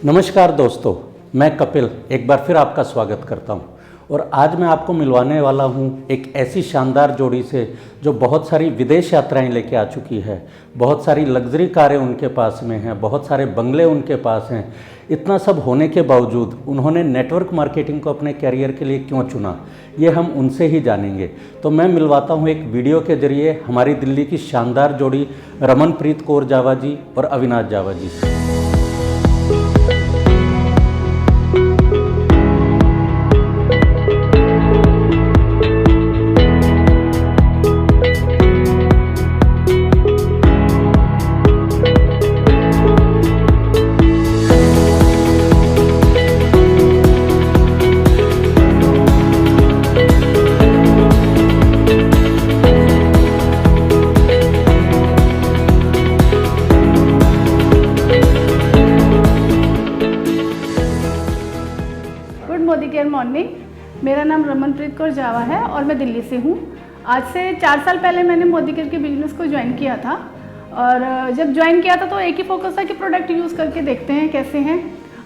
नमस्कार दोस्तों, मैं कपिल एक बार फिर आपका स्वागत करता हूं और आज मैं आपको मिलवाने वाला हूं एक ऐसी शानदार जोड़ी से जो बहुत सारी विदेश यात्राएं लेके आ चुकी है। बहुत सारी लग्जरी कारें उनके पास में हैं, बहुत सारे बंगले उनके पास हैं। इतना सब होने के बावजूद उन्होंने नेटवर्क मार्केटिंग को अपने कैरियर के लिए क्यों चुना, ये हम उनसे ही जानेंगे। तो मैं मिलवाता हूँ एक वीडियो के जरिए हमारी दिल्ली की शानदार जोड़ी रमनप्रीत कौर जावा जी और अविनाश जावा जी से। मॉर्निंग, मेरा नाम रमनप्रीत कौर जावा है और मैं दिल्ली से हूँ। आज से 4 साल पहले मैंने मोदी केयर के बिजनेस को ज्वाइन किया था और जब ज्वाइन किया था तो एक ही फोकस था कि प्रोडक्ट यूज़ करके देखते हैं कैसे हैं।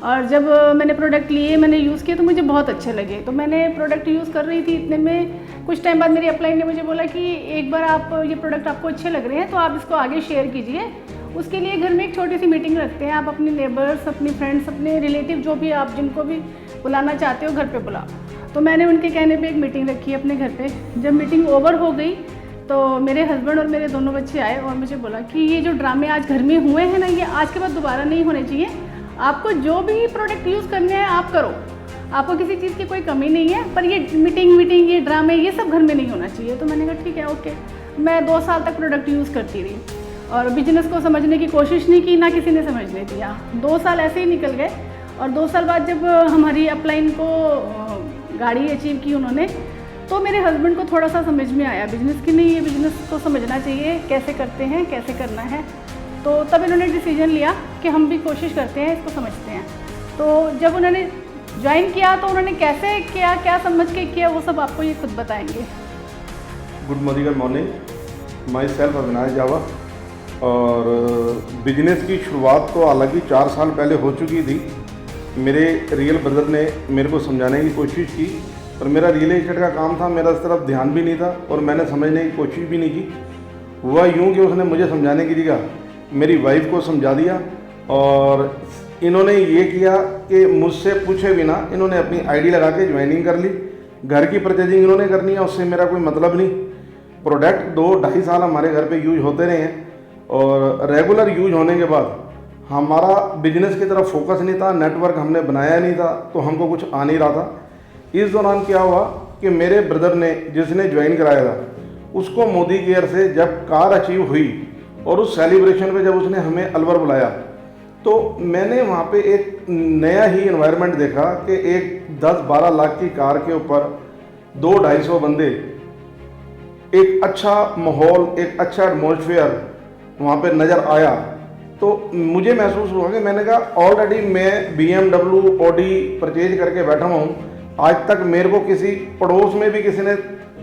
और जब मैंने प्रोडक्ट लिए, मैंने यूज़ किए तो मुझे बहुत अच्छे लगे। तो मैंने प्रोडक्ट यूज़ कर रही थी, इतने में कुछ टाइम बाद मेरी अपलाइन ने मुझे बोला कि एक बार आप ये प्रोडक्ट आपको अच्छे लग रहे हैं तो आप इसको आगे शेयर कीजिए। उसके लिए घर में एक छोटी सी मीटिंग रखते हैं, आप अपने नेबर्स, अपनी फ्रेंड्स, अपने रिलेटिव जो भी आप जिनको भी बुलाना चाहते हो घर पे बुलाओ। तो मैंने उनके कहने पे एक मीटिंग रखी अपने घर पे। जब मीटिंग ओवर हो गई तो मेरे हस्बैंड और मेरे दोनों बच्चे आए और मुझे बोला कि ये जो ड्रामे आज घर में हुए हैं ना, ये आज के बाद दोबारा नहीं होने चाहिए। आपको जो भी प्रोडक्ट यूज़ करने हैं आप करो, आपको किसी चीज़ की कोई कमी नहीं है, पर ये मीटिंग ये ड्रामे ये सब घर में नहीं होना चाहिए। तो मैंने कहा ठीक है, ओके। मैं 2 साल तक प्रोडक्ट यूज़ करती रही और बिजनेस को समझने की कोशिश नहीं की, ना किसी ने समझने दिया। 2 साल ऐसे ही निकल गए और 2 साल बाद जब हमारी अपलाइन को गाड़ी अचीव की उन्होंने, तो मेरे हस्बैंड को थोड़ा सा समझ में आया बिज़नेस की, नहीं ये बिज़नेस को समझना चाहिए, कैसे करते हैं, कैसे करना है। तो तब इन्होंने डिसीजन लिया कि हम भी कोशिश करते हैं, इसको समझते हैं। तो जब उन्होंने ज्वाइन किया तो उन्होंने कैसे किया, क्या समझ के किया, वो सब आपको ये खुद बताएंगे। Good morning, myself Avinash Jawa. और बिजनेस की शुरुआत तो हालांकि 4 साल पहले हो चुकी थी। मेरे रियल ब्रदर ने मेरे को समझाने की कोशिश की, पर मेरा रियल एस्टेट का काम था, मेरा इस तरफ ध्यान भी नहीं था और मैंने समझने की कोशिश भी नहीं की। हुआ यूँ कि उसने मुझे समझाने की जगह मेरी वाइफ को समझा दिया और इन्होंने ये किया कि मुझसे पूछे बिना इन्होंने अपनी आईडी लगा के ज्वाइनिंग कर ली। घर की परचेजिंग इन्होंने करनी है, उससे मेरा कोई मतलब नहीं। प्रोडक्ट 2-2.5 साल हमारे घर पे यूज होते रहे हैं और रेगुलर यूज होने के बाद हमारा बिजनेस की तरफ फोकस नहीं था, नेटवर्क हमने बनाया नहीं था, तो हमको कुछ आ नहीं रहा था। इस दौरान क्या हुआ कि मेरे ब्रदर ने, जिसने ज्वाइन कराया था, उसको मोदी केयर से जब कार अचीव हुई और उस सेलिब्रेशन पे जब उसने हमें अलवर बुलाया, तो मैंने वहाँ पे एक नया ही एनवायरनमेंट देखा कि एक 10-12 लाख की कार के ऊपर 200-250 बंदे, एक अच्छा माहौल, एक अच्छा एटमॉस्फेयर वहाँ पे नज़र आया। तो मुझे महसूस हुआ कि मैंने कहा ऑलरेडी मैं BMW, Audi परचेज करके बैठा हूँ, आज तक मेरे को किसी पड़ोस में भी किसी ने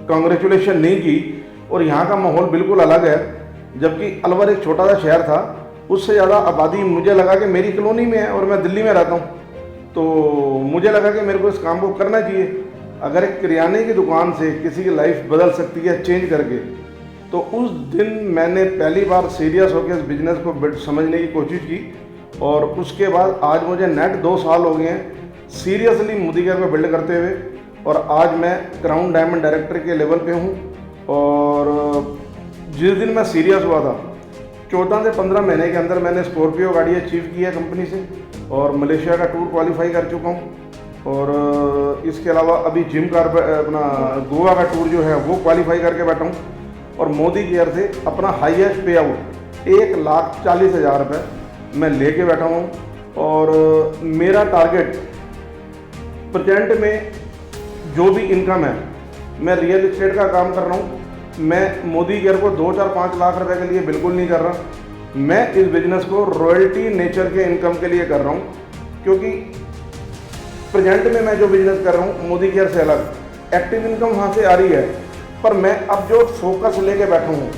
कांग्रेचुलेशन नहीं की और यहाँ का माहौल बिल्कुल अलग है। जबकि अलवर एक छोटा सा शहर था, उससे ज़्यादा आबादी मुझे लगा कि मेरी कॉलोनी में है और मैं दिल्ली में रहता हूँ। तो मुझे लगा कि मेरे को इस काम को करना चाहिए। अगर एक किराने की दुकान से किसी की लाइफ बदल सकती है चेंज करके, तो उस दिन मैंने पहली बार सीरियस होकर इस बिज़नेस को समझने की कोशिश की और उसके बाद आज मुझे नेट 2 साल हो गए हैं सीरियसली मोदी केयर को बिल्ड करते हुए। और आज मैं क्राउन डायमंड डायरेक्टर के लेवल पे हूँ। और जिस दिन मैं सीरियस हुआ था, 14 से 15 महीने के अंदर मैंने स्कॉर्पियो गाड़ी अचीव की है कंपनी से और मलेशिया का टूर क्वालिफाई कर चुका हूँ। और इसके अलावा अभी जिम कार अपना गोवा का टूर जो है वो क्वालिफाई करके बैठा हूँ। और मोदी केयर से अपना हाईएस्ट पे आउट 1,40,000 रुपये मैं लेके बैठा हूँ। और मेरा टारगेट प्रेजेंट में जो भी इनकम है, मैं रियल एस्टेट का काम कर रहा हूँ। मैं मोदी केयर को 2-4-5 लाख रुपए के लिए बिल्कुल नहीं कर रहा। मैं इस बिज़नेस को रॉयल्टी नेचर के इनकम के लिए कर रहा हूँ, क्योंकि प्रेजेंट में मैं जो बिज़नेस कर रहा हूँ मोदी केयर से अलग एक्टिव इनकम वहाँ से आ रही है, पर मैं अब जो फोकस लेके बैठा हूँ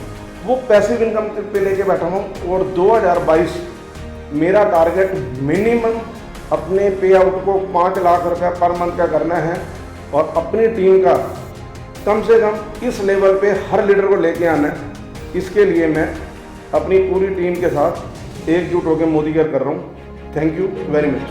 वो पैसिव इनकम पे लेके बैठा हूँ। और 2022 मेरा टारगेट मिनिमम अपने पे आउट को 5 लाख रुपए पर मंथ का करना है और अपनी टीम का कम से कम इस लेवल पे हर लीडर को लेके आना है। इसके लिए मैं अपनी पूरी टीम के साथ एकजुट होकर मोदी केयर कर रहा हूँ। Thank you very much.